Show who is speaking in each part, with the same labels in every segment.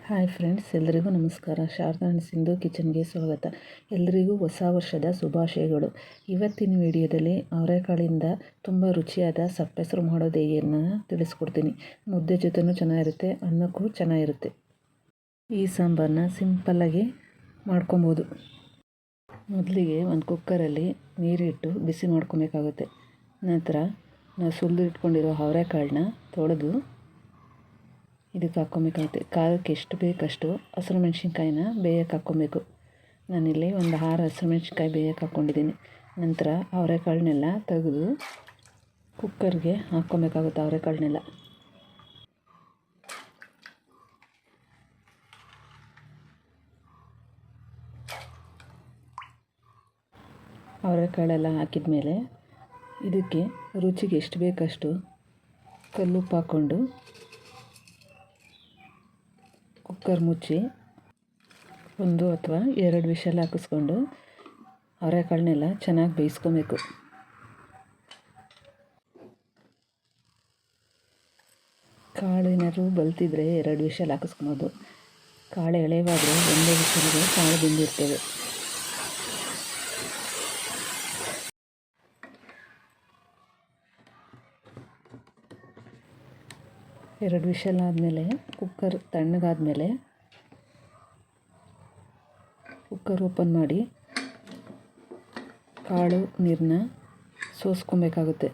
Speaker 1: Hi friends, ಎಲ್ಲರಿಗೂ ನಮಸ್ಕಾರ. Sharada and Sindhu ಕಿಚನ್ಗೆ ಸ್ವಾಗತ. ಎಲ್ಲರಿಗೂ ಹೊಸ ವರ್ಷದ ಶುಭಾಶಯಗಳು. ಇವತ್ತಿನ ವಿಡಿಯೋದಲ್ಲಿ ಅವರೆಕಾಳಿಂದ ತುಂಬ ರುಚಿಯಾದ ಸಪ್ಪೆಸರು ಮಾಡೋದು ಹೇಗೆನ್ನ ತಿಳಿಸ್ಕೊಡ್ತೀನಿ. ಮುದ್ದೆ ಜೊತೆನೂ ಚೆನ್ನಾಗಿರುತ್ತೆ, ಅನ್ನಕ್ಕೂ ಚೆನ್ನಾಗಿರುತ್ತೆ. ಈ ಸಾಂಬಾರನ್ನ ಸಿಂಪಲ್ಲಾಗಿ ಮಾಡ್ಕೊಬೋದು. ಮೊದಲಿಗೆ ಒಂದು ಕುಕ್ಕರಲ್ಲಿ ನೀರಿಟ್ಟು ಬಿಸಿ ಮಾಡ್ಕೊಬೇಕಾಗುತ್ತೆ. ನಂತರ ನಾವು ಸುಲಿದು ಇಟ್ಕೊಂಡಿರೋ ಅವರೆಕಾಳನ್ನ ತೊಳೆದು ಇದಕ್ಕೆ ಹಾಕ್ಕೊಬೇಕಾಗುತ್ತೆ. ಖಾರಕ್ಕೆ ಎಷ್ಟು ಬೇಕಷ್ಟು ಹಸಿರು ಮೆಣಸಿನ್ಕಾಯಿನ ಬೇಯಕ್ಕೆ ಹಾಕ್ಕೊಬೇಕು. ನಾನಿಲ್ಲಿ ಒಂದು 6 ಹಸಿರು ಮೆಣಸಿನ್ಕಾಯಿ ಬೇಯಕ್ಕೆ ಹಾಕ್ಕೊಂಡಿದ್ದೀನಿ. ನಂತರ ಅವರೆಕಾಳನ್ನೆಲ್ಲ ತೆಗೆದು ಕುಕ್ಕರ್ಗೆ ಹಾಕ್ಕೊಬೇಕಾಗುತ್ತೆ. ಅವರೆಕಾಳನ್ನೆಲ್ಲ ಅವರೆಕಾಳೆಲ್ಲ ಹಾಕಿದ ಮೇಲೆ ಇದಕ್ಕೆ ರುಚಿಗೆ ಎಷ್ಟು ಬೇಕಷ್ಟು ಕಲ್ಲುಪ್ಪು ಹಾಕ್ಕೊಂಡು ಕುಕ್ಕರ್ ಮುಚ್ಚಿ 1 ಅಥವಾ 2 ವಿಷಲ್ ಹಾಕಿಸ್ಕೊಂಡು ಅವರೆಕಾಳನ್ನೆಲ್ಲ ಚೆನ್ನಾಗಿ ಬೇಯಿಸ್ಕೊಬೇಕು. ಕಾಳು ಏನಾದರೂ ಬಲ್ತಿದ್ರೆ 2 ವಿಷಲ್ ಹಾಕಿಸ್ಕೊಬೋದು. ಕಾಳು ಎಳೆವಾದರೆ 1 ವಿಷಲ್ಗೆ ಕಾಳು ಬೆಂದಿರ್ತೇವೆ. ಎರಡು ವಿಷಲ್ ಆದಮೇಲೆ ಕುಕ್ಕರ್ ತಣ್ಣಗಾದಮೇಲೆ ಕುಕ್ಕರ್ ಓಪನ್ ಮಾಡಿ ಕಾಳು ನೀರನ್ನ ಸೋಸ್ಕೊಬೇಕಾಗುತ್ತೆ.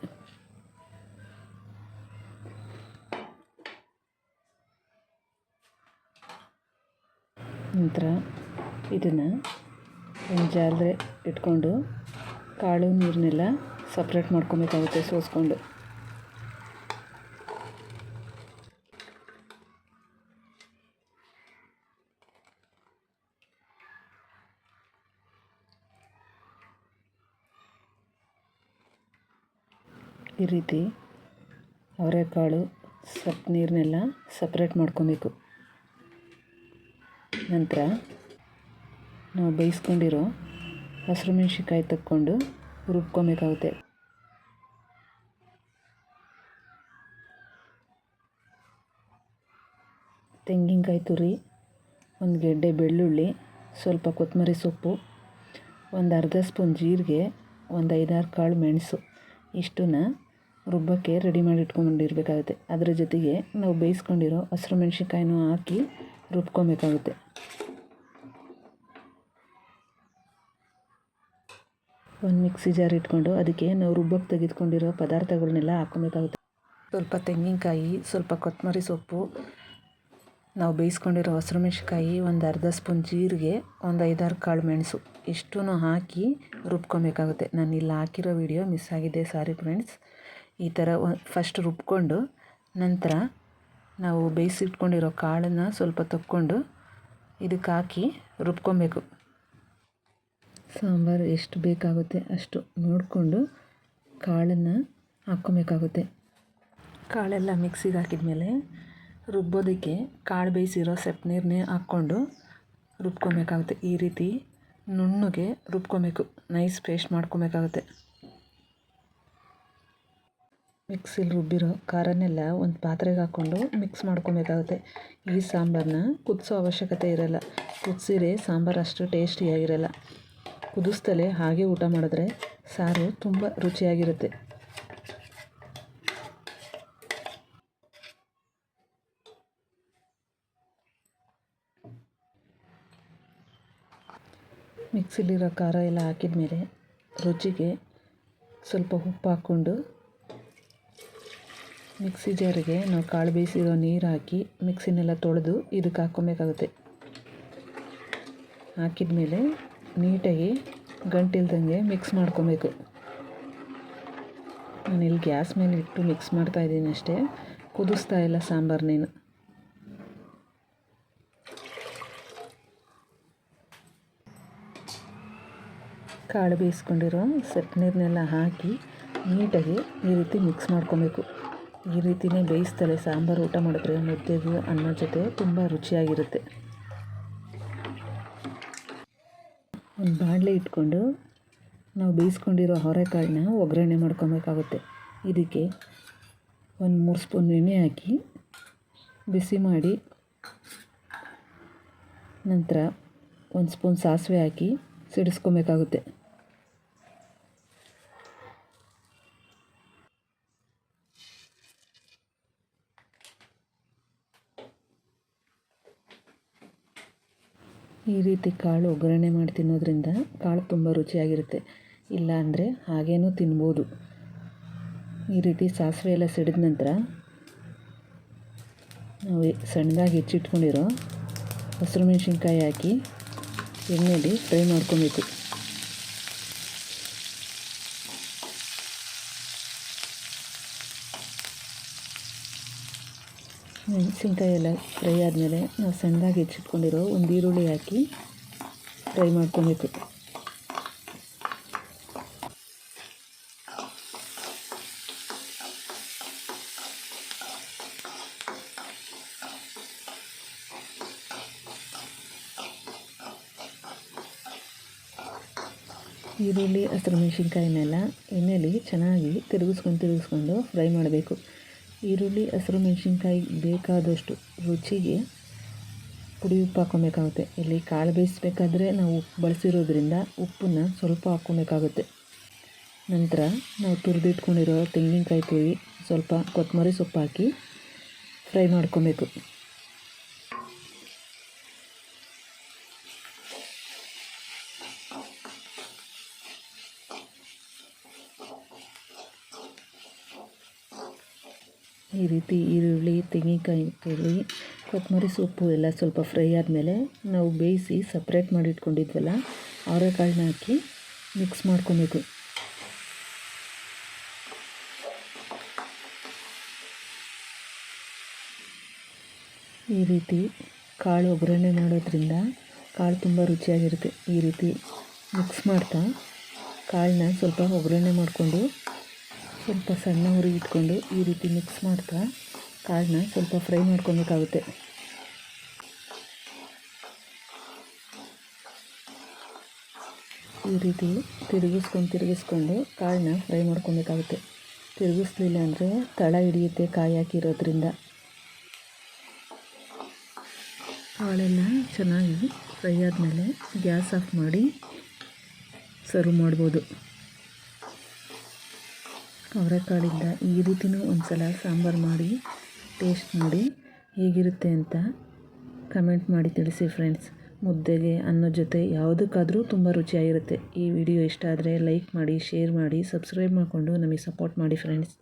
Speaker 1: ನಂತರ ಇದನ್ನು ಒಂದು ಜಾಲರೆ ಇಟ್ಕೊಂಡು ಕಾಳು ನೀರನ್ನೆಲ್ಲ ಸಪ್ರೇಟ್ ಮಾಡ್ಕೊಬೇಕಾಗುತ್ತೆ ಸೋಸ್ಕೊಂಡು. ಈ ರೀತಿ ಅವರೆಕಾಳು ನೀರನ್ನೆಲ್ಲ ಸಪ್ರೇಟ್ ಮಾಡ್ಕೊಬೇಕು. ನಂತರ ನಾವು ಬೇಯಿಸ್ಕೊಂಡಿರೋ ಹಸಿರು ಮೆಣಸಿನ್ಕಾಯಿ ತಕ್ಕೊಂಡು ರುಬ್ಕೊಬೇಕಾಗುತ್ತೆ. ತೆಂಗಿನಕಾಯಿ ತುರಿ, 1 ಗೆಡ್ಡೆ ಬೆಳ್ಳುಳ್ಳಿ, ಸ್ವಲ್ಪ ಕೊತ್ತಂಬರಿ ಸೊಪ್ಪು, ಒಂದು ಅರ್ಧ ಸ್ಪೂನ್ ಜೀರಿಗೆ, ಒಂದು 5-6 ಕಾಳು ಮೆಣಸು ಇಷ್ಟನ್ನು ರುಬ್ಬಕ್ಕೆ ರೆಡಿ ಮಾಡಿ ಇಟ್ಕೊಂಡಿರಬೇಕಾಗುತ್ತೆ. ಅದರ ಜೊತೆಗೆ ನಾವು ಬೇಯಿಸ್ಕೊಂಡಿರೋ ಹಸಿರು ಮೆಣಸಿನ್ಕಾಯಿನೂ ಹಾಕಿ ರುಬ್ಕೊಬೇಕಾಗುತ್ತೆ. ಒಂದು ಮಿಕ್ಸಿ ಜಾರ್ ಇಟ್ಕೊಂಡು ಅದಕ್ಕೆ ನಾವು ರುಬ್ಬಕ್ಕೆ ತೆಗೆದುಕೊಂಡಿರೋ ಪದಾರ್ಥಗಳನ್ನೆಲ್ಲ ಹಾಕ್ಕೊಬೇಕಾಗುತ್ತೆ. ಸ್ವಲ್ಪ ತೆಂಗಿನಕಾಯಿ, ಸ್ವಲ್ಪ ಕೊತ್ತಂಬರಿ ಸೊಪ್ಪು, ನಾವು ಬೇಯಿಸ್ಕೊಂಡಿರೋ ಹಸಿರು ಮೆಣಸಿನ್ಕಾಯಿ, ಒಂದು ಅರ್ಧ ಸ್ಪೂನ್ ಜೀರಿಗೆ, ಒಂದು 5-6 ಕಾಳು ಮೆಣಸು ಇಷ್ಟೂ ಹಾಕಿ ರುಬ್ಕೊಬೇಕಾಗುತ್ತೆ. ನಾನು ಇಲ್ಲಿ ಹಾಕಿರೋ ವಿಡಿಯೋ ಮಿಸ್ ಆಗಿದೆ, ಸಾರಿ ಫ್ರೆಂಡ್ಸ್. ಈ ಥರ ಫಸ್ಟ್ ರುಬ್ಕೊಂಡು ನಂತರ ನಾವು ಬೇಯಿಸಿಟ್ಕೊಂಡಿರೋ ಕಾಳನ್ನು ಸ್ವಲ್ಪ ತಕ್ಕೊಂಡು ಇದಕ್ಕೆ ಹಾಕಿ ರುಬ್ಕೊಬೇಕು. ಸಾಂಬಾರು ಎಷ್ಟು ಬೇಕಾಗುತ್ತೆ ಅಷ್ಟು ನೋಡಿಕೊಂಡು ಕಾಳನ್ನು ಹಾಕ್ಕೊಬೇಕಾಗುತ್ತೆ. ಕಾಳೆಲ್ಲ ಮಿಕ್ಸಿಗೆ ಹಾಕಿದ ಮೇಲೆ ರುಬ್ಬೋದಕ್ಕೆ ಕಾಳು ಬೇಯಿಸಿರೋ ನೀರನ್ನೇ ಹಾಕ್ಕೊಂಡು ರುಬ್ಕೊಬೇಕಾಗುತ್ತೆ. ಈ ರೀತಿ ನುಣ್ಣಗೆ ರುಬ್ಕೊಬೇಕು, ನೈಸ್ ಪೇಸ್ಟ್ ಮಾಡ್ಕೊಬೇಕಾಗುತ್ತೆ. ಮಿಕ್ಸಿಲಿ ರುಬ್ಬಿರೋ ಖಾರನ್ನೆಲ್ಲ ಒಂದು ಪಾತ್ರೆಗೆ ಹಾಕ್ಕೊಂಡು ಮಿಕ್ಸ್ ಮಾಡ್ಕೊಬೇಕಾಗುತ್ತೆ. ಈ ಸಾಂಬಾರನ್ನ ಕುದಿಸೋ ಅವಶ್ಯಕತೆ ಇರೋಲ್ಲ. ಕುದಿಸಿದ್ರೆ ಸಾಂಬಾರು ಅಷ್ಟು ಟೇಸ್ಟಿಯಾಗಿರಲ್ಲ. ಕುದಿಸ್ತಲೇ ಹಾಗೆ ಊಟ ಮಾಡಿದ್ರೆ ಸಾರು ತುಂಬ ರುಚಿಯಾಗಿರುತ್ತೆ. ಮಿಕ್ಸಿಲಿರೋ ಖಾರ ಎಲ್ಲ ಹಾಕಿದ ಮೇಲೆ ರುಚಿಗೆ ಸ್ವಲ್ಪ ಉಪ್ಪು ಹಾಕ್ಕೊಂಡು ಮಿಕ್ಸಿ ಜಾರಿಗೆ ನಾವು ಕಾಳು ಬೇಯಿಸಿರೋ ನೀರು ಹಾಕಿ ಮಿಕ್ಸಿನೆಲ್ಲ ತೊಳೆದು ಇದಕ್ಕೆ ಹಾಕ್ಕೊಬೇಕಾಗುತ್ತೆ. ಹಾಕಿದ ಮೇಲೆ ನೀಟಾಗಿ ಗಂಟಿಲ್ದಂಗೆ ಮಿಕ್ಸ್ ಮಾಡ್ಕೊಬೇಕು. ನಾನಿಲ್ಲಿ ಗ್ಯಾಸ್ ಮೇಲೆ ಇಟ್ಟು ಮಿಕ್ಸ್ ಮಾಡ್ತಾಯಿದ್ದೀನಿ ಅಷ್ಟೇ, ಕುದಿಸ್ತಾ ಇಲ್ಲ ಸಾಂಬಾರನ್ನೇನು. ಕಾಳು ಬೇಯಿಸ್ಕೊಂಡಿರೋ ನೀರನ್ನೆಲ್ಲ ಹಾಕಿ ನೀಟಾಗಿ ಈ ರೀತಿ ಮಿಕ್ಸ್ ಮಾಡ್ಕೊಬೇಕು. ಈ ರೀತಿಯೇ ಬೇಯಿಸ್ತಾರೆ ಸಾಂಬಾರು ಊಟ ಮಾಡಿದ್ರೆ ಮುದ್ದೆಗೂ ಅನ್ನ ಜೊತೆ ತುಂಬ ರುಚಿಯಾಗಿರುತ್ತೆ. ಒಂದು ಬಾಣಲೆ ಇಟ್ಕೊಂಡು ನಾವು ಬೇಯಿಸ್ಕೊಂಡಿರೋ ಅವರೆಕಾಳನ್ನ ಒಗ್ಗರಣೆ ಮಾಡ್ಕೊಬೇಕಾಗುತ್ತೆ. ಇದಕ್ಕೆ ಒಂದು 3 ಸ್ಪೂನ್ ಎಣ್ಣೆ ಹಾಕಿ ಬಿಸಿ ಮಾಡಿ ನಂತರ ಒಂದು ಸ್ಪೂನ್ ಸಾಸಿವೆ ಹಾಕಿ ಸಿಡಿಸ್ಕೊಬೇಕಾಗುತ್ತೆ. ಈ ರೀತಿ ಕಾಳು ಒಗ್ಗರಣೆ ಮಾಡಿ ತಿನ್ನೋದ್ರಿಂದ ಕಾಳು ತುಂಬ ರುಚಿಯಾಗಿರುತ್ತೆ. ಇಲ್ಲ ಅಂದರೆ ಹಾಗೇನೂ ತಿನ್ಬೋದು. ಈ ರೀತಿ ಸಾಸಿವೆ ಎಲ್ಲ ಸಿಡಿದ ನಂತರ ನಾವು ಸಣ್ಣದಾಗಿ ಹೆಚ್ಚಿಟ್ಕೊಂಡಿರೋ ಹಸಿರು ಮೆಣಸಿನ್ಕಾಯಿ ಹಾಕಿ ಎಣ್ಣೆಯಲ್ಲಿ ಫ್ರೈ ಮಾಡ್ಕೊಬೇಕು. ಮೆಣಸಿನ್ಕಾಯಿ ಎಲ್ಲ ಫ್ರೈ ಆದಮೇಲೆ ನಾವು ಸಣ್ಣದಾಗಿ ಹೆಚ್ಚಿಟ್ಕೊಂಡಿರೋ ಒಂದು ಈರುಳ್ಳಿ ಹಾಕಿ ಫ್ರೈ ಮಾಡ್ಕೊಬೇಕು. ಈರುಳ್ಳಿ ಹಸಿರು ಮೆಣಸಿನ್ಕಾಯಿನೆಲ್ಲ ಎಣ್ಣೆಯಲ್ಲಿ ಚೆನ್ನಾಗಿ ತಿರುಗಿಸ್ಕೊಂಡು ಫ್ರೈ ಮಾಡಬೇಕು. ಈರುಳ್ಳಿ ಹಸಿರು ಮೆಣಸಿನ್ಕಾಯಿ ಬೇಕಾದಷ್ಟು ರುಚಿಗೆ ಪುಡಿ ಉಪ್ಪು ಹಾಕ್ಕೊಬೇಕಾಗುತ್ತೆ. ಇಲ್ಲಿ ಕಾಳು ಬೇಯಿಸ್ಬೇಕಾದ್ರೆ ನಾವು ಉಪ್ಪು ಬಳಸಿರೋದ್ರಿಂದ ಉಪ್ಪನ್ನು ಸ್ವಲ್ಪ ಹಾಕ್ಕೊಬೇಕಾಗುತ್ತೆ. ನಂತರ ನಾವು ತುರಿದಿಟ್ಕೊಂಡಿರೋ ತೆಂಗಿನಕಾಯಿ ತುರಿ, ಸ್ವಲ್ಪ ಕೊತ್ತಂಬರಿ ಸೊಪ್ಪು ಹಾಕಿ ಫ್ರೈ ಮಾಡ್ಕೊಬೇಕು. ಈ ರೀತಿ ಈರುಳ್ಳಿ, ತೆಂಗಿನಕಾಯಿ ತುರಿ, ಕೊತ್ತಂಬರಿ ಸೊಪ್ಪು ಎಲ್ಲ ಸ್ವಲ್ಪ ಫ್ರೈ ಆದಮೇಲೆ ನಾವು ಬೇಯಿಸಿ ಸಪ್ರೇಟ್ ಮಾಡಿ ಇಟ್ಕೊಂಡಿದ್ವಲ್ಲ ಅವರೆಕಾಳನ್ನ ಹಾಕಿ ಮಿಕ್ಸ್ ಮಾಡ್ಕೊಬೇಕು. ಈ ರೀತಿ ಕಾಳು ಒಗ್ಗರಣೆ ಮಾಡೋದ್ರಿಂದ ಕಾಳು ತುಂಬ ರುಚಿಯಾಗಿರುತ್ತೆ. ಈ ರೀತಿ ಮಿಕ್ಸ್ ಮಾಡ್ತಾ ಕಾಳನ್ನ ಸ್ವಲ್ಪ ಒಗ್ಗರಣೆ ಮಾಡಿಕೊಂಡು ಸ್ವಲ್ಪ ಸಣ್ಣ ಉರಿ ಇಟ್ಕೊಂಡು ಈ ರೀತಿ ಮಿಕ್ಸ್ ಮಾಡ್ತಾ ಕಾಳನ್ನ ಸ್ವಲ್ಪ ಫ್ರೈ ಮಾಡ್ಕೊಬೇಕಾಗುತ್ತೆ. ಈ ರೀತಿ ತಿರುಗಿಸ್ಕೊಂಡು ಕಾಳನ್ನ ಫ್ರೈ ಮಾಡ್ಕೊಬೇಕಾಗುತ್ತೆ. ತಿರುಗಿಸ್ಲಿಲ್ಲ ಅಂದರೆ ತಳ ಹಿಡಿಯುತ್ತೆ ಕಾಯಿ ಹಾಕಿರೋದ್ರಿಂದ. ಕಾಳೆಲ್ಲ ಚೆನ್ನಾಗಿ ಫ್ರೈ ಆದಮೇಲೆ ಗ್ಯಾಸ್ ಆಫ್ ಮಾಡಿ ಸರ್ವ್ ಮಾಡ್ಬೋದು. ಅವರೆಕಾಳಿಂದ ಈ ರೀತಿಯೂ ಒಂದು ಸಲ ಸಾಂಬಾರು ಮಾಡಿ ಟೇಸ್ಟ್ ಮಾಡಿ ಹೇಗಿರುತ್ತೆ ಅಂತ ಕಮೆಂಟ್ ಮಾಡಿ ತಿಳಿಸಿ ಫ್ರೆಂಡ್ಸ್. ಮುದ್ದೆಗೆ, ಅನ್ನದ ಜೊತೆ ಯಾವುದಕ್ಕಾದರೂ ತುಂಬ ರುಚಿಯಾಗಿರುತ್ತೆ. ಈ ವಿಡಿಯೋ ಇಷ್ಟ ಆದರೆ ಲೈಕ್ ಮಾಡಿ, ಶೇರ್ ಮಾಡಿ, ಸಬ್ಸ್ಕ್ರೈಬ್ ಮಾಡಿಕೊಂಡು ನಮಗೆ ಸಪೋರ್ಟ್ ಮಾಡಿ ಫ್ರೆಂಡ್ಸ್.